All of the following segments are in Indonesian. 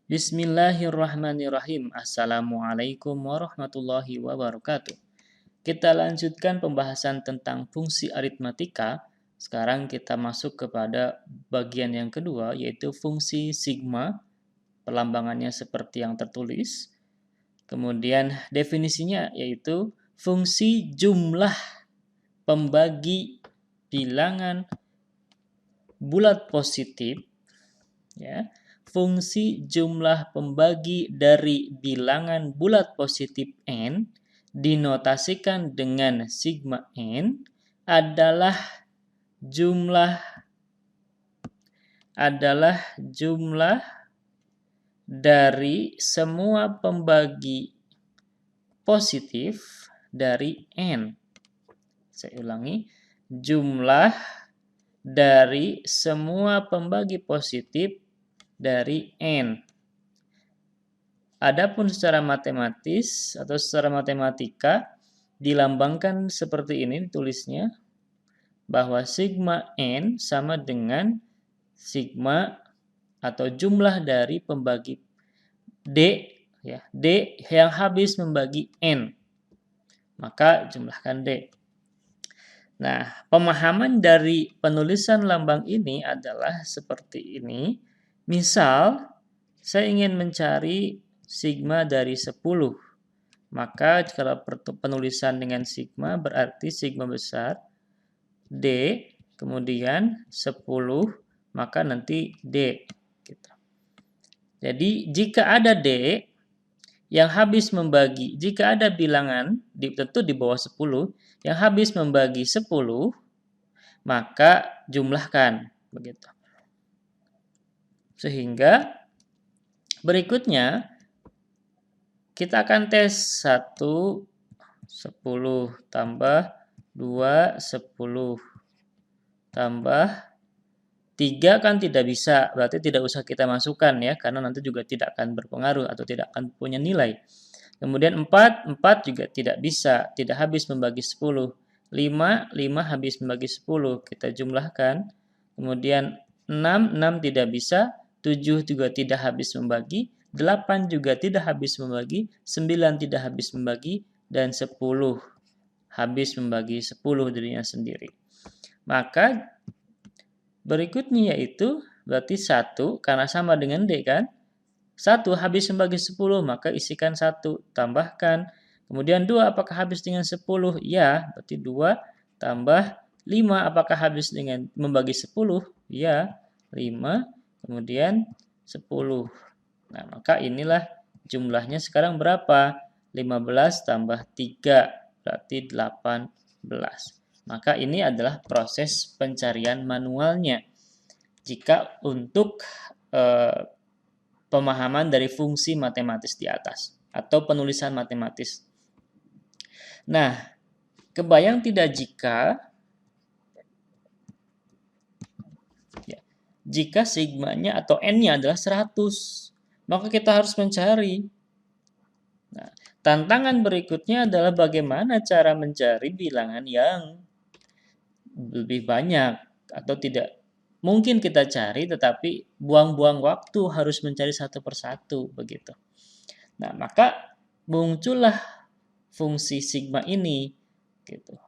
Bismillahirrahmanirrahim. Assalamualaikum warahmatullahi wabarakatuh. Kita lanjutkan pembahasan tentang fungsi aritmatika. Sekarang kita masuk kepada bagian yang kedua, yaitu fungsi sigma. Perlambangannya seperti yang tertulis. Kemudian definisinya yaitu fungsi jumlah pembagi bilangan bulat positif, ya. Fungsi jumlah pembagi dari bilangan bulat positif n dinotasikan dengan sigma n adalah jumlah dari semua pembagi positif dari n. Saya ulangi, jumlah dari semua pembagi positif dari n. Adapun secara matematis atau secara matematika dilambangkan seperti ini tulisnya, bahwa sigma n sama dengan sigma atau jumlah dari pembagi D, ya, D yang habis membagi n. Maka jumlahkan D. Nah, pemahaman dari penulisan lambang ini adalah seperti ini. Misal, saya ingin mencari sigma dari 10. Maka kalau penulisan dengan sigma berarti sigma besar D, kemudian 10, maka nanti D. Gitu. Jadi, jika ada D yang habis membagi, jika ada bilangan, tentu di bawah 10, yang habis membagi 10, maka jumlahkan. Begitu. Sehingga berikutnya, kita akan tes 1, 10 tambah 2, 10 tambah 3 kan tidak bisa, berarti tidak usah kita masukkan ya, karena nanti juga tidak akan berpengaruh atau tidak akan punya nilai. Kemudian 4 juga tidak bisa, tidak habis membagi 10. 5 habis membagi 10, kita jumlahkan. Kemudian 6 tidak bisa, 7 juga tidak habis membagi, 8 juga tidak habis membagi, 9 tidak habis membagi, dan 10 habis membagi 10 dirinya sendiri. Maka berikutnya yaitu berarti 1 karena sama dengan D kan. 1 habis membagi 10 maka isikan 1 tambahkan. Kemudian 2 apakah habis dengan 10? Ya, berarti 2 tambah 5 apakah habis dengan membagi 10? Ya, 5 kemudian 10. Nah, maka inilah jumlahnya sekarang berapa? 15 tambah 3 berarti 18. Maka ini adalah proses pencarian manualnya. Jika untuk pemahaman dari fungsi matematis di atas atau penulisan matematis. Nah, kebayang tidak jika sigmanya atau n-nya adalah 100, maka kita harus mencari. Nah, tantangan berikutnya adalah bagaimana cara mencari bilangan yang lebih banyak atau tidak. Mungkin kita cari tetapi buang-buang waktu harus mencari satu persatu begitu. Nah, maka muncullah fungsi sigma ini gitu.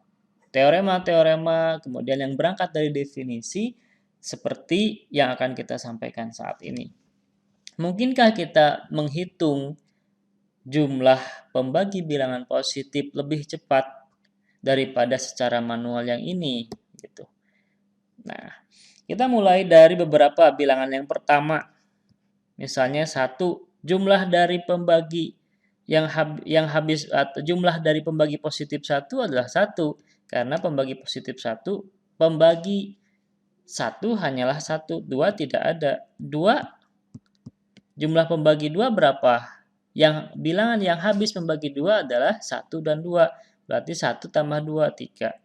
Teorema-teorema kemudian yang berangkat dari definisi seperti yang akan kita sampaikan saat ini. Mungkinkah kita menghitung jumlah pembagi bilangan positif lebih cepat daripada secara manual yang ini gitu. Nah, kita mulai dari beberapa bilangan yang pertama. Misalnya 1, jumlah dari pembagi yang habis atau jumlah dari pembagi positif 1 adalah 1 karena pembagi positif 1 pembagi 1 hanyalah 1, 2 tidak ada. 2 jumlah pembagi 2 berapa? Yang bilangan yang habis membagi 2 adalah 1 dan 2. Berarti 1 tambah 2, 3.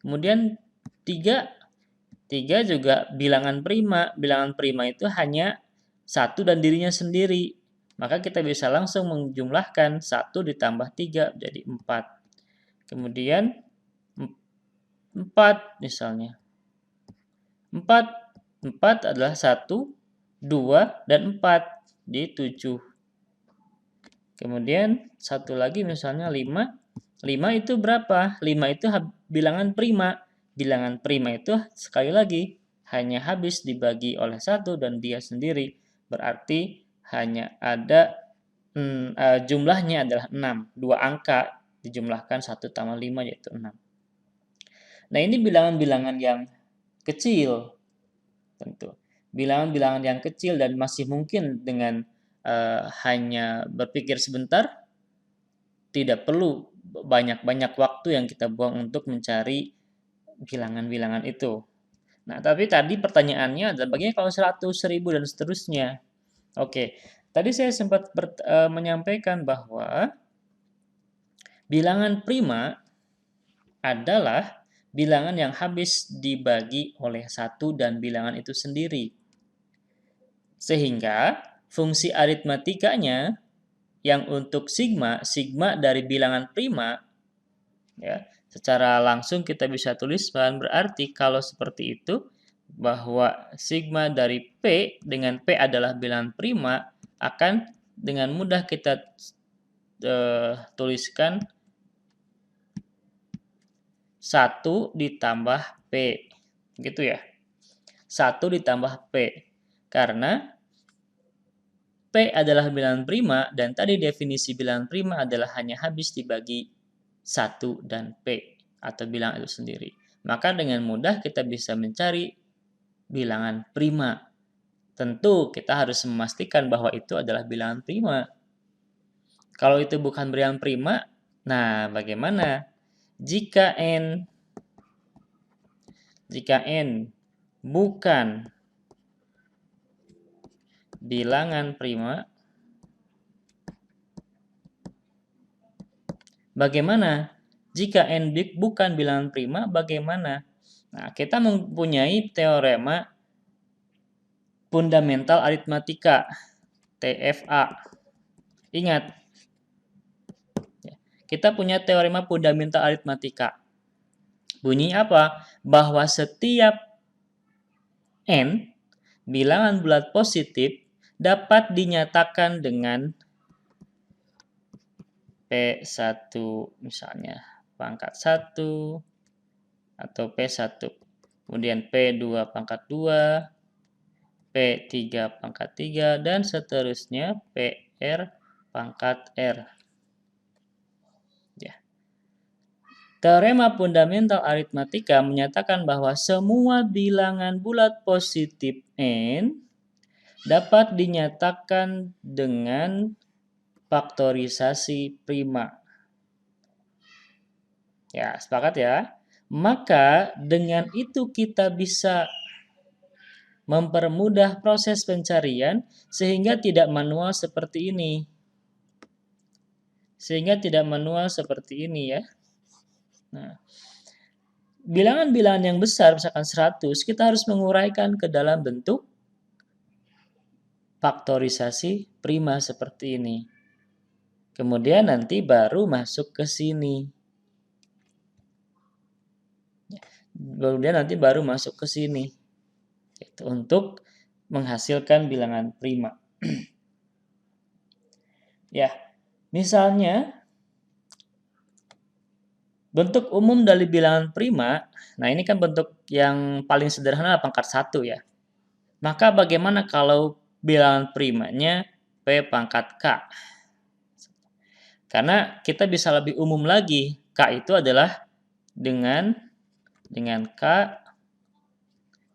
Kemudian 3 juga bilangan prima. Bilangan prima itu hanya 1 dan dirinya sendiri. Maka kita bisa langsung menjumlahkan 1 ditambah 3 jadi 4. Kemudian 4 misalnya. 4 adalah 1, 2, dan 4. di 7. Kemudian satu lagi misalnya 5. 5 itu berapa? 5 itu bilangan prima. Bilangan prima itu sekali lagi hanya habis dibagi oleh 1 dan dia sendiri. Berarti hanya ada jumlahnya adalah 6. 2 angka dijumlahkan 1 tambah 5 yaitu 6. Nah, ini bilangan-bilangan yang kecil tentu. Bilangan-bilangan yang kecil dan masih mungkin dengan hanya berpikir sebentar, tidak perlu banyak-banyak waktu yang kita buang untuk mencari bilangan-bilangan itu. Nah, tapi tadi pertanyaannya adalah bagaimana kalau 100, 1000, dan seterusnya. Oke, tadi saya sempat menyampaikan bahwa bilangan prima adalah bilangan yang habis dibagi oleh 1 dan bilangan itu sendiri. Sehingga fungsi aritmatikanya yang untuk sigma dari bilangan prima, ya, secara langsung kita bisa tulis berarti kalau seperti itu, bahwa sigma dari P dengan P adalah bilangan prima, akan dengan mudah kita tuliskan 1 ditambah P. Gitu ya. 1 ditambah P. Karena P adalah bilangan prima dan tadi definisi bilangan prima adalah hanya habis dibagi 1 dan P atau bilangan itu sendiri. Maka dengan mudah kita bisa mencari bilangan prima. Tentu kita harus memastikan bahwa itu adalah bilangan prima. Kalau itu bukan bilangan prima, nah bagaimana? Jika N bukan bilangan prima, bagaimana? Jika N bukan bilangan prima, bagaimana? Nah, kita mempunyai teorema fundamental aritmatika, TFA. Ingat, kita punya teorema fundamental aritmatika. Bunyi apa? Bahwa setiap N bilangan bulat positif dapat dinyatakan dengan P1 misalnya pangkat 1 atau P1. Kemudian P2 pangkat 2, P3 pangkat 3, dan seterusnya PR pangkat R. Ya. Teorema fundamental aritmatika menyatakan bahwa semua bilangan bulat positif N dapat dinyatakan dengan faktorisasi prima. Ya, sepakat ya? Maka dengan itu kita bisa mempermudah proses pencarian sehingga tidak manual seperti ini. Ya. Nah, bilangan-bilangan yang besar, misalkan 100, kita harus menguraikan ke dalam bentuk faktorisasi prima seperti ini. Kemudian nanti baru masuk ke sini. Itu untuk menghasilkan bilangan prima. Ya, misalnya bentuk umum dari bilangan prima, nah ini kan bentuk yang paling sederhana pangkat 1 ya. Maka bagaimana kalau bilangan primanya P pangkat K? Karena kita bisa lebih umum lagi. K itu adalah dengan K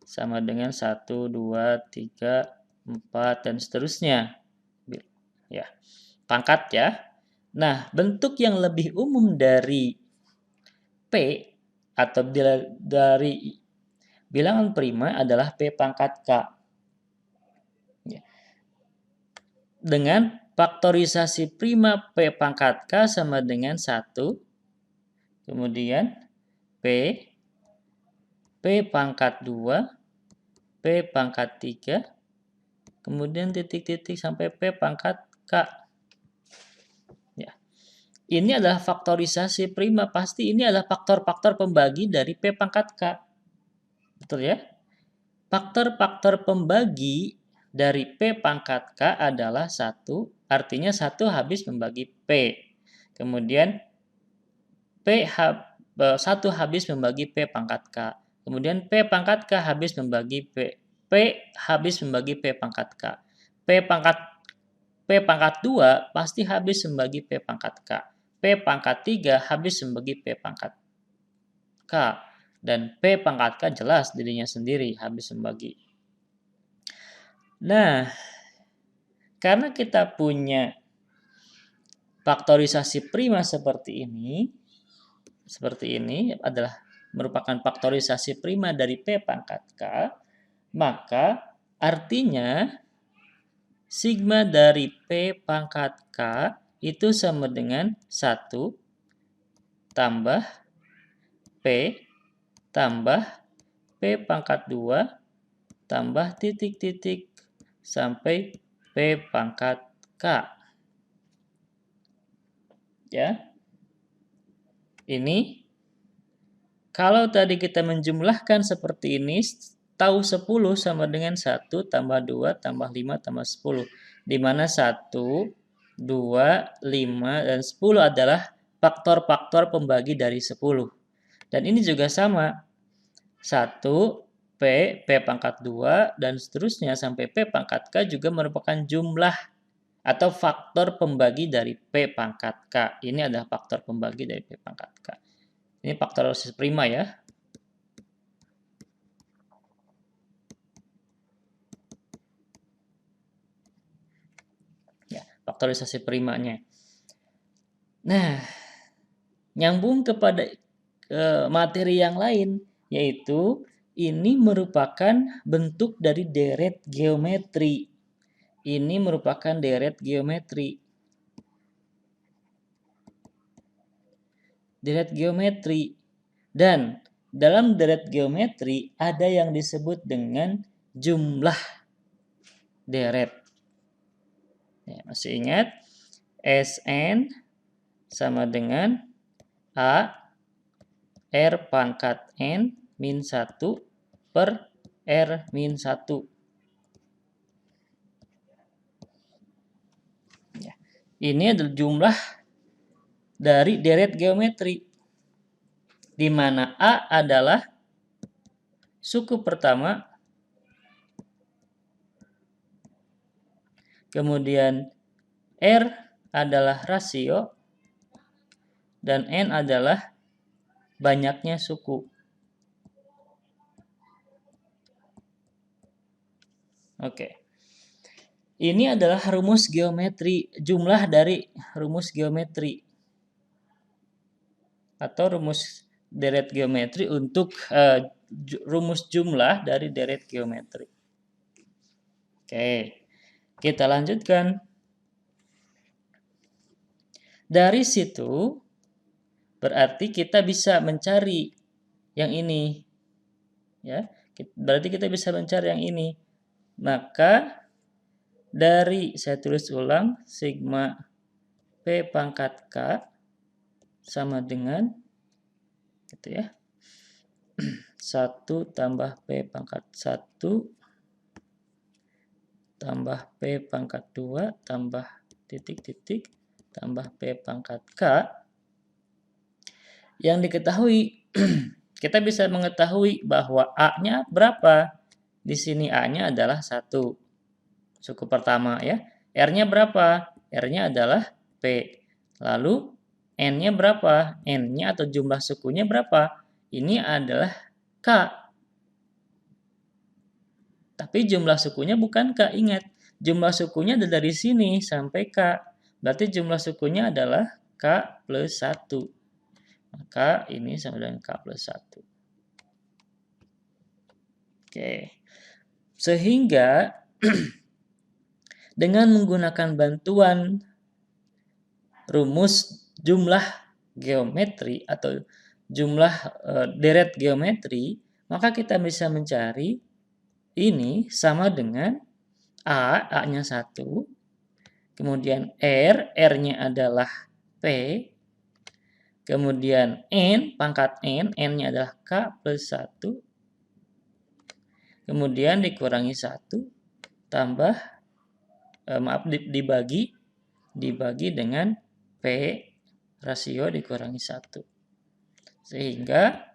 sama dengan 1, 2, 3, 4, dan seterusnya. Ya, pangkat ya. Nah, bentuk yang lebih umum dari P atau dari bilangan prima adalah P pangkat K. Ya. Dengan faktorisasi prima P pangkat K sama dengan 1. Kemudian P pangkat 2, P pangkat 3, kemudian titik-titik sampai P pangkat K. Ya. Ini adalah faktorisasi prima, pasti ini adalah faktor-faktor pembagi dari P pangkat K. Betul ya? Faktor-faktor pembagi dari P pangkat K adalah 1, artinya 1 habis membagi P. Kemudian 1 habis membagi P pangkat K. Kemudian P pangkat K habis membagi P. P habis membagi P pangkat K. P pangkat 2 pasti habis membagi P pangkat K. P pangkat 3 habis membagi P pangkat K. Dan P pangkat K jelas dirinya sendiri habis membagi. Nah, karena kita punya faktorisasi prima seperti ini adalah merupakan faktorisasi prima dari P pangkat K, maka artinya sigma dari P pangkat K itu sama dengan 1 tambah P tambah P pangkat 2 tambah titik-titik sampai P pangkat K. Ya. Ini kalau tadi kita menjumlahkan seperti ini, tahu 10 sama dengan 1 tambah 2 tambah 5 tambah 10. Di mana 1, 2, 5, dan 10 adalah faktor-faktor pembagi dari 10. Dan ini juga sama. 1, P pangkat 2, dan seterusnya sampai P pangkat K juga merupakan jumlah atau faktor pembagi dari P pangkat K. Ini adalah faktor pembagi dari P pangkat K. Ini faktorisasi prima ya. Ya, faktorisasi primanya. Nah, nyambung kepada materi yang lain, yaitu ini merupakan bentuk dari deret geometri. Ini merupakan deret geometri. Deret geometri. Dan dalam deret geometri ada yang disebut dengan jumlah deret. Ya, masih ingat? Sn sama dengan A R pangkat N min 1 per R min 1. Ya. Ini adalah jumlah dari deret geometri, di mana A adalah suku pertama, kemudian R adalah rasio, dan N adalah banyaknya suku. Oke. Ini adalah rumus geometri, jumlah dari rumus geometri atau rumus deret geometri untuk rumus jumlah dari deret geometri. Oke, kita lanjutkan. Dari situ berarti kita bisa mencari yang ini. Ya, berarti kita bisa mencari yang ini. Maka dari, saya tulis ulang, sigma P pangkat K sama dengan gitu ya. 1 tambah P pangkat 1 tambah P pangkat 2 tambah titik-titik tambah P pangkat K. Yang diketahui, kita bisa mengetahui bahwa A-nya berapa. Di sini A-nya adalah 1. Suku pertama ya. R-nya berapa? R-nya adalah P. Lalu N-nya berapa? N-nya atau jumlah sukunya berapa? Ini adalah K. Tapi jumlah sukunya bukan K, ingat. Jumlah sukunya ada dari sini sampai K. Berarti jumlah sukunya adalah K plus 1. Maka ini sama dengan K plus 1. Oke. Sehingga dengan menggunakan bantuan rumus jumlah geometri atau jumlah deret geometri, maka kita bisa mencari ini sama dengan A-nya 1, kemudian R-nya adalah P, kemudian N, pangkat N-nya adalah K plus 1, kemudian dikurangi 1, tambah dibagi dengan P rasio dikurangi 1. Sehingga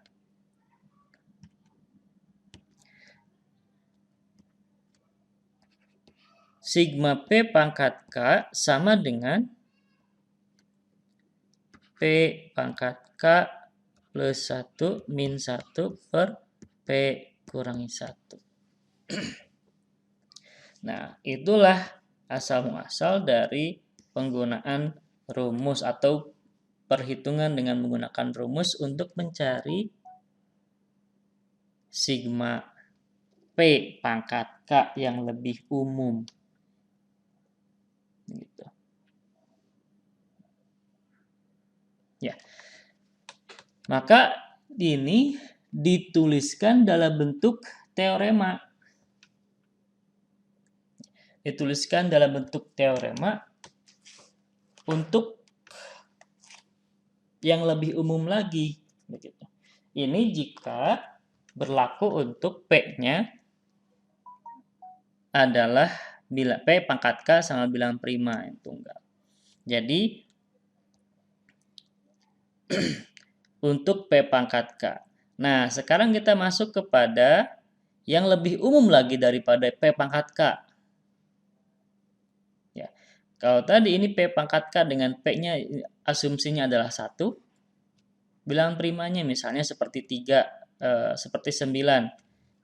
sigma P pangkat K sama dengan P pangkat K plus 1 min 1 per P kurangi 1. Nah, itulah asal-muasal dari penggunaan rumus atau perhitungan dengan menggunakan rumus untuk mencari sigma P pangkat K yang lebih umum. Gitu. Ya. Maka ini dituliskan dalam bentuk teorema. Dituliskan dalam bentuk teorema untuk yang lebih umum lagi. Begitu. Ini jika berlaku untuk P-nya adalah bila P pangkat K sama bilangan prima yang tunggal. Jadi untuk P pangkat K. Nah, sekarang kita masuk kepada yang lebih umum lagi daripada P pangkat K. Ya. Kalau tadi ini P pangkat K dengan P-nya asumsinya adalah 1. Bilangan primanya misalnya seperti 3, seperti 9.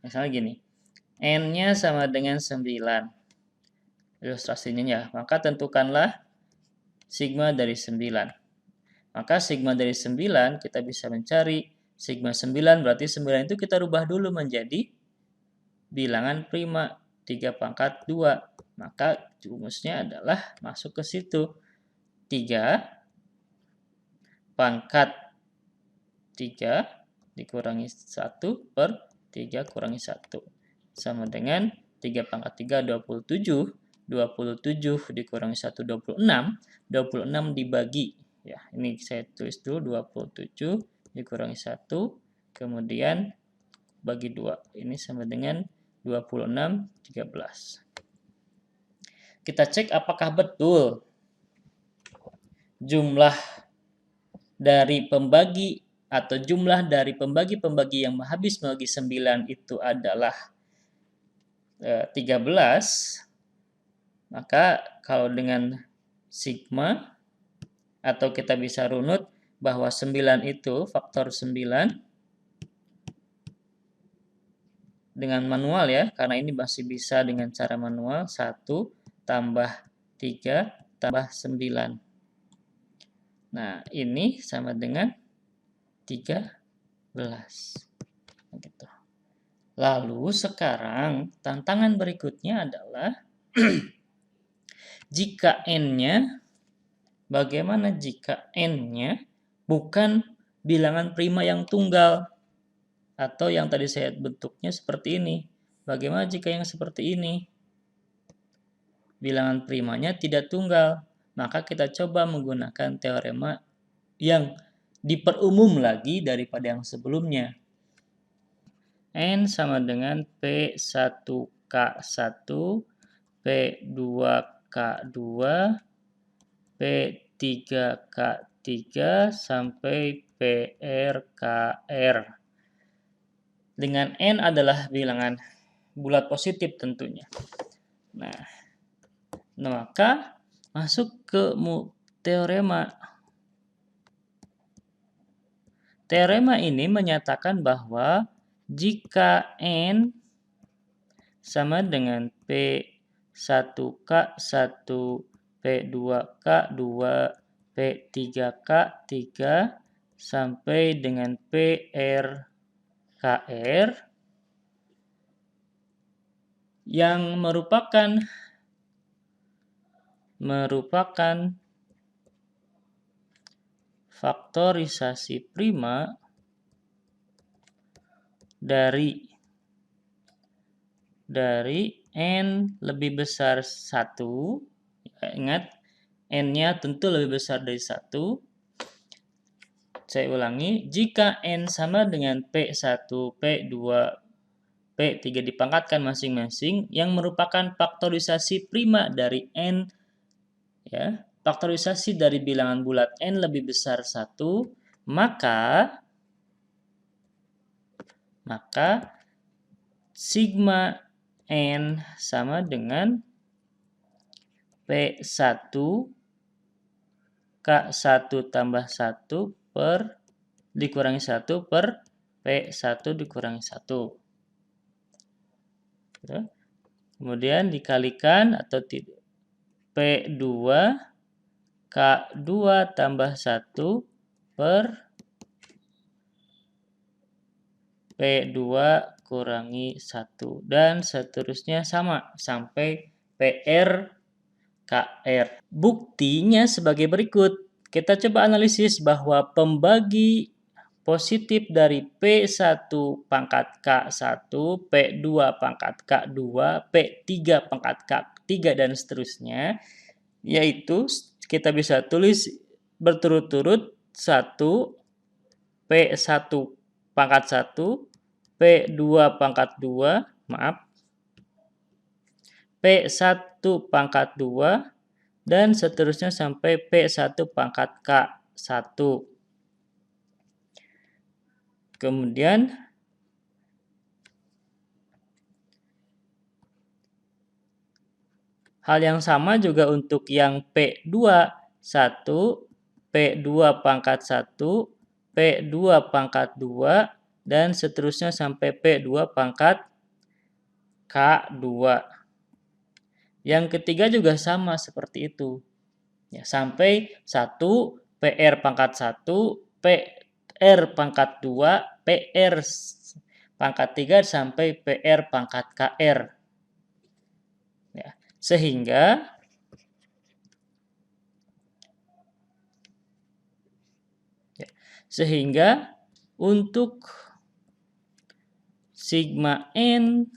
Misalnya gini. N-nya sama dengan 9. Ilustrasinya ya. Maka tentukanlah sigma dari 9. Maka sigma dari 9 kita bisa mencari sigma 9 berarti 9 itu kita rubah dulu menjadi bilangan prima 3 pangkat 2. Maka rumusnya adalah masuk ke situ. 3 pangkat 3 dikurangi 1 per 3 kurangi 1. Sama dengan 3 pangkat 3 27. 27 dikurangi 1 26. 26 dibagi. Ya, ini saya tulis dulu 27 dikurangi 1. Kemudian bagi 2. Ini sama dengan 26 13. Kita cek apakah betul jumlah dari pembagi atau jumlah dari pembagi-pembagi yang habis membagi 9 itu adalah 13. Maka kalau dengan sigma atau kita bisa runut bahwa 9 itu faktor 9 dengan manual ya, karena ini masih bisa dengan cara manual. 1 tambah 3 tambah 9. Nah, ini sama dengan 13. Begitu. Lalu sekarang tantangan berikutnya adalah jika N-nya, bagaimana jika N-nya bukan bilangan prima yang tunggal? Atau yang tadi saya bentuknya seperti ini. Bagaimana jika yang seperti ini? Bilangan primanya tidak tunggal. Maka kita coba menggunakan teorema yang diperumum lagi daripada yang sebelumnya. N sama dengan P1K1, P2K2, P3K3 sampai PRKR. Dengan N adalah bilangan bulat positif tentunya. Nah, maka masuk ke teorema. Teorema ini menyatakan bahwa jika N sama dengan P1K1, P2K2, P3K3 sampai dengan PRKR yang merupakan faktorisasi prima dari N lebih besar 1. Ingat, N-nya tentu lebih besar dari 1. Saya ulangi, jika N sama dengan P1, P2, P3 dipangkatkan masing-masing yang merupakan faktorisasi prima dari N, ya. Faktorisasi dari bilangan bulat N lebih besar 1, maka sigma N sama dengan P1 K1 tambah 1 per dikurangi 1 per P1 dikurangi 1. Kemudian dikalikan atau P2 K2 tambah 1 per P2 kurangi 1. Dan seterusnya sama sampai PR KR. Buktinya sebagai berikut. Kita coba analisis bahwa pembagi positif dari P1 pangkat K1, P2 pangkat K2, P3 pangkat K3, dan seterusnya, yaitu kita bisa tulis berturut-turut 1, P1 pangkat 1, P2 pangkat 2, P1 pangkat 2, dan seterusnya sampai P1 pangkat K1. Kemudian hal yang sama juga untuk yang P2 1, P2 pangkat 1, P2 pangkat 2, dan seterusnya sampai P2 pangkat K2. Yang ketiga juga sama seperti itu. Ya, sampai 1, PR pangkat 1, PR pangkat 2, PR pangkat 3, sampai PR pangkat KR. Ya, sehingga untuk sigma N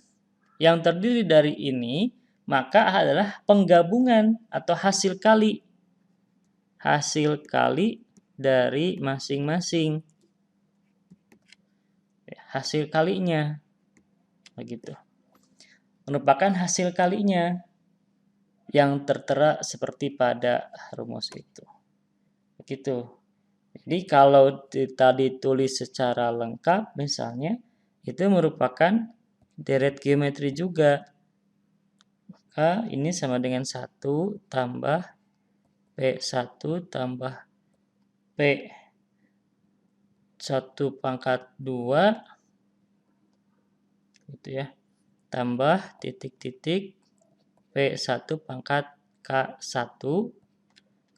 yang terdiri dari ini, maka adalah penggabungan atau hasil kali dari masing-masing. Hasil kalinya. Begitu. Merupakan hasil kalinya yang tertera seperti pada rumus itu. Begitu. Jadi kalau tadi tulis secara lengkap misalnya, itu merupakan deret geometri juga. Maka ini sama dengan 1 tambah P1 tambah P1 pangkat 2 gitu ya. Tambah titik-titik P1 pangkat K1.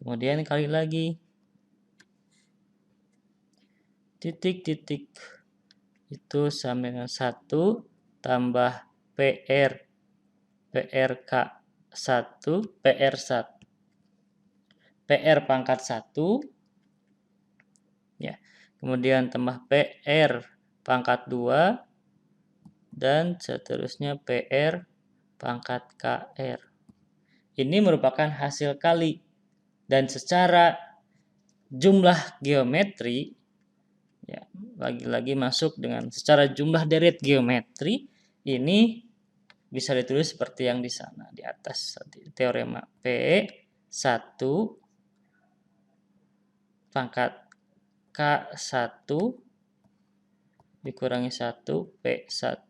Kemudian kali lagi titik-titik itu sama dengan 1 tambah PR K1 PR pangkat 1 ya. Kemudian tambah PR pangkat 2 dan seterusnya PR pangkat KR. Ini merupakan hasil kali dan secara jumlah geometri ya, lagi-lagi masuk dengan secara jumlah deret geometri, ini bisa ditulis seperti yang di sana di atas, teorema P1 pangkat K1 dikurangi 1 P1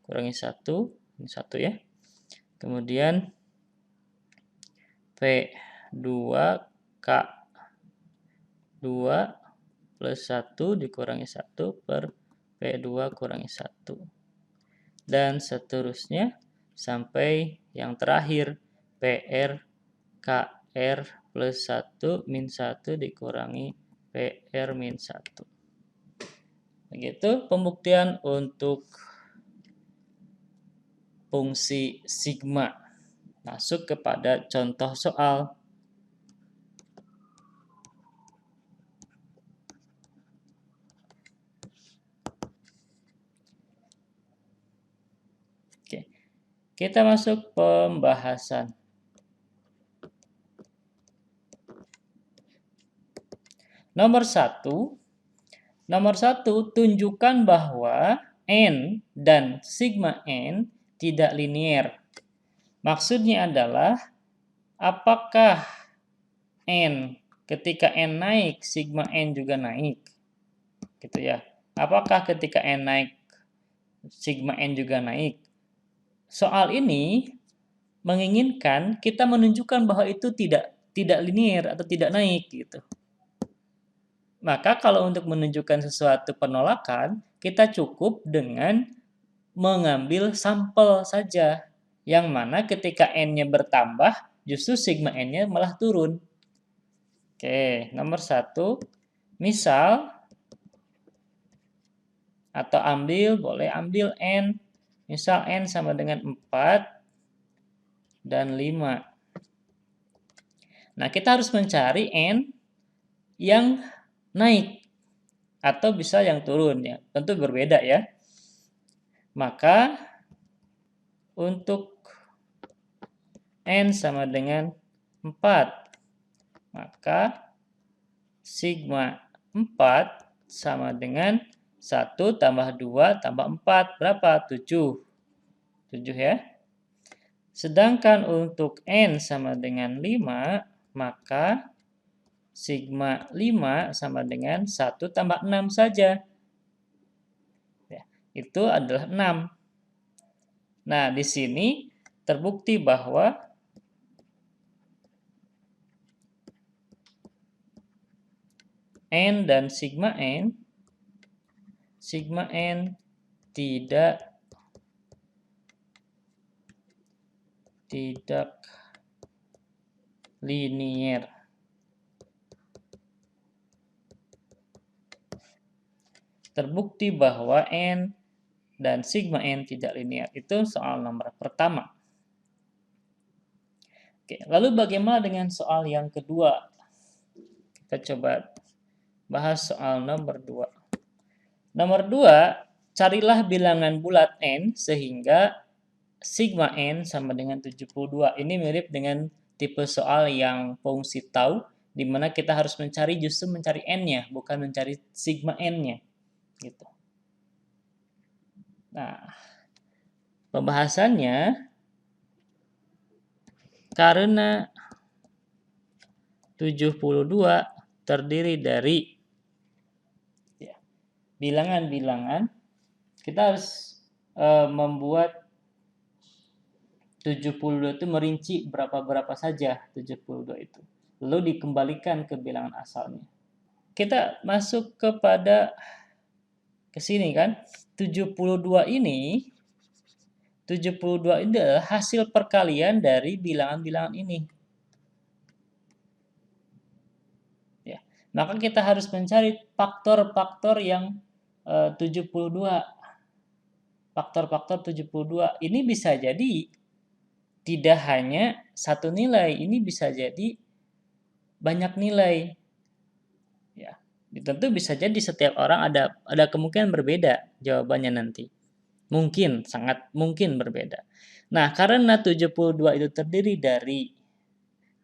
kurangi 1, ini 1 ya. Kemudian P2 K2 plus 1 dikurangi 1 per P2 kurangi 1. Dan seterusnya sampai yang terakhir PR KR plus 1 min 1 dikurangi PR min 1. Begitu pembuktian untuk fungsi sigma. Masuk kepada contoh soal. Oke. Kita masuk pembahasan. Nomor 1, tunjukkan bahwa N dan sigma N tidak linier. Maksudnya adalah apakah N ketika N naik, sigma N juga naik. Gitu ya. Apakah ketika N naik, sigma N juga naik? Soal ini menginginkan kita menunjukkan bahwa itu tidak linier atau tidak naik gitu. Maka kalau untuk menunjukkan sesuatu penolakan, kita cukup dengan mengambil sampel saja. Yang mana ketika N-nya bertambah, justru sigma N-nya malah turun. Oke, nomor 1. Misal, atau boleh ambil N. Misal N sama dengan 4 dan 5. Nah, kita harus mencari N yang naik atau bisa yang turun ya. Tentu berbeda ya. Maka untuk N sama dengan 4, maka sigma 4 sama dengan 1 tambah 2 tambah 4. Berapa? 7. 7 ya. Sedangkan untuk N sama dengan 5, maka sigma 5 sama dengan 1 tambah 6 saja. Ya, itu adalah 6. Nah, di sini terbukti bahwa N dan sigma N tidak linier. Terbukti bahwa N dan sigma N tidak linier. Itu soal nomor pertama. Oke, lalu bagaimana dengan soal yang kedua? Kita coba bahas soal nomor 2. Nomor 2, carilah bilangan bulat N sehingga sigma N sama dengan 72. Ini mirip dengan tipe soal yang fungsi tau, di mana kita harus mencari N-nya, bukan mencari sigma N-nya. Gitu. Nah, pembahasannya karena 72 terdiri dari bilangan-bilangan, kita harus membuat 72 itu merinci berapa saja 72 itu. Lalu dikembalikan ke bilangan asalnya. Kita masuk kepada ke sini kan. 72 ini adalah hasil perkalian dari bilangan-bilangan ini. Ya. Maka kita harus mencari faktor-faktor yang 72. Faktor-faktor 72 ini bisa jadi tidak hanya satu nilai, ini bisa jadi banyak nilai. Ya, tentu bisa jadi setiap orang ada kemungkinan berbeda jawabannya nanti. Mungkin, sangat mungkin berbeda. Nah, karena 72 itu terdiri dari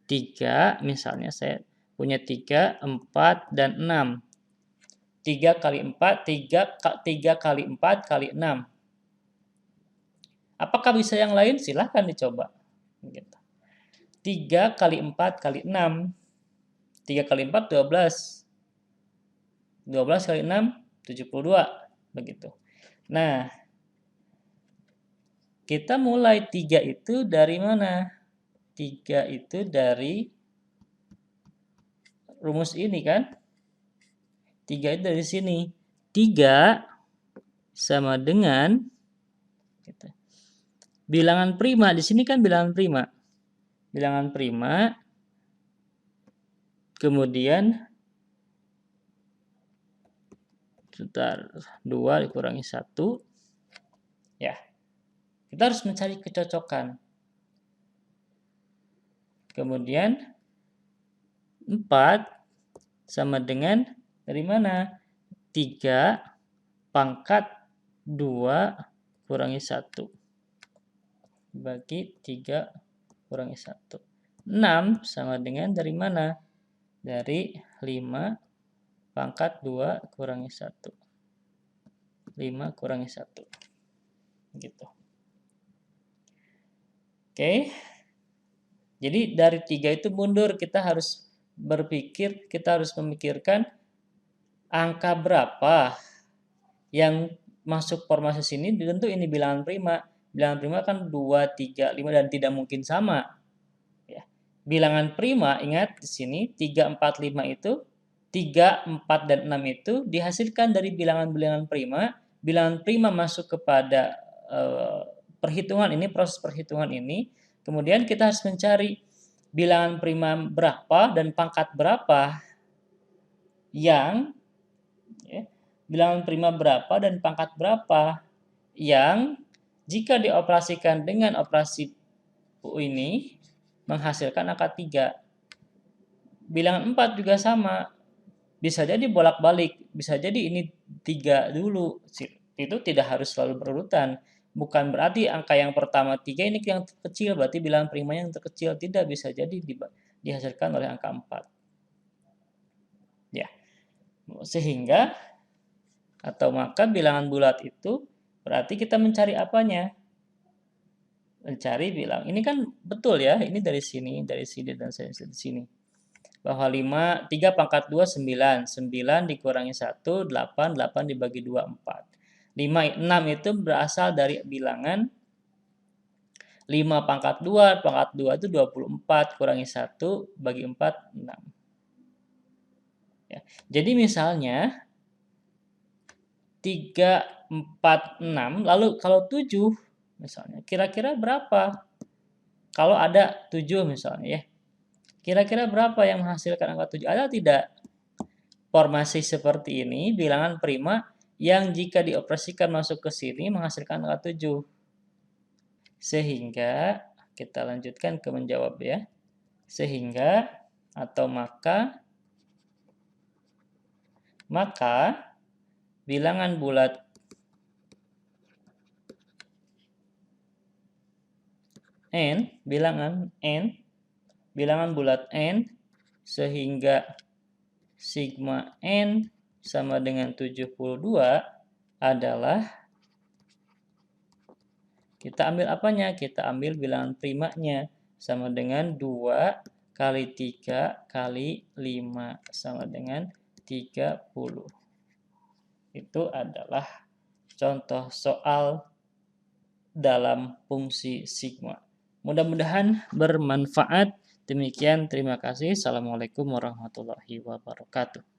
3, misalnya saya punya 3, 4, dan 6. 3 kali 4, 3 kali 4 kali 6. Apakah bisa yang lain? Silahkan dicoba. 3 kali 4 kali 6. 3 kali 4, 12. 12 kali 6, 72. Begitu. Nah, kita mulai 3 itu dari mana? 3 itu dari rumus ini kan? 3 itu dari sini. 3 sama dengan gitu. Bilangan prima, di sini kan bilangan prima. Bilangan prima, kemudian 2 dikurangi 1. Ya. Kita harus mencari kecocokan. Kemudian 4 sama dengan dari mana? 3 pangkat 2 kurangi 1. Bagi 3 kurangi 1. 6 sama dengan dari mana? Dari 5 pangkat 2 kurangi 1. 5 kurangi 1. Gitu. Oke. Jadi dari 3 itu mundur, kita harus berpikir, kita harus memikirkan angka berapa yang masuk formasi sini, tentu ini bilangan prima. Bilangan prima kan 2, 3, 5 dan tidak mungkin sama. Ya. Bilangan prima, ingat di sini 3, 4, 5 itu 3, 4, dan 6 itu dihasilkan dari bilangan-bilangan prima. Bilangan prima masuk kepada perhitungan ini, proses perhitungan ini. Kemudian kita harus mencari bilangan prima berapa dan pangkat berapa yang bilangan prima berapa dan pangkat berapa yang jika dioperasikan dengan operasi ini menghasilkan angka 3. Bilangan 4 juga sama. Bisa jadi bolak-balik, bisa jadi ini 3 dulu. Itu tidak harus selalu berurutan. Bukan berarti angka yang pertama 3 ini yang terkecil, berarti bilangan prima yang terkecil. Tidak, bisa jadi dihasilkan oleh angka 4. Ya. Sehingga atau maka bilangan bulat itu berarti kita mencari apanya? Mencari bilang. Ini kan betul ya, ini dari sini, dan dari sini. Bahwa 3 pangkat 2, 9. 9 dikurangi 1, 8. 8 dibagi 2, 4. 6 itu berasal dari bilangan 5 pangkat 2. Pangkat 2 itu 24. Kurangi 1, bagi 4, 6. Ya. Jadi misalnya 3, 4, 6. Lalu kalau 7 misalnya, kira-kira berapa? Kalau ada 7 misalnya ya. Kira-kira berapa yang menghasilkan angka 7? Ada tidak formasi seperti ini, bilangan prima yang jika dioperasikan masuk ke sini menghasilkan angka 7. Sehingga, kita lanjutkan ke menjawab ya. Sehingga atau maka bilangan bulat n, bilangan bulat n sehingga sigma n sama dengan 72 adalah, kita ambil apanya? Kita ambil bilangan primanya sama dengan 2 kali 3 kali 5 sama dengan 30. Itu adalah contoh soal dalam fungsi sigma. Mudah-mudahan bermanfaat. Demikian, terima kasih. Assalamualaikum warahmatullahi wabarakatuh.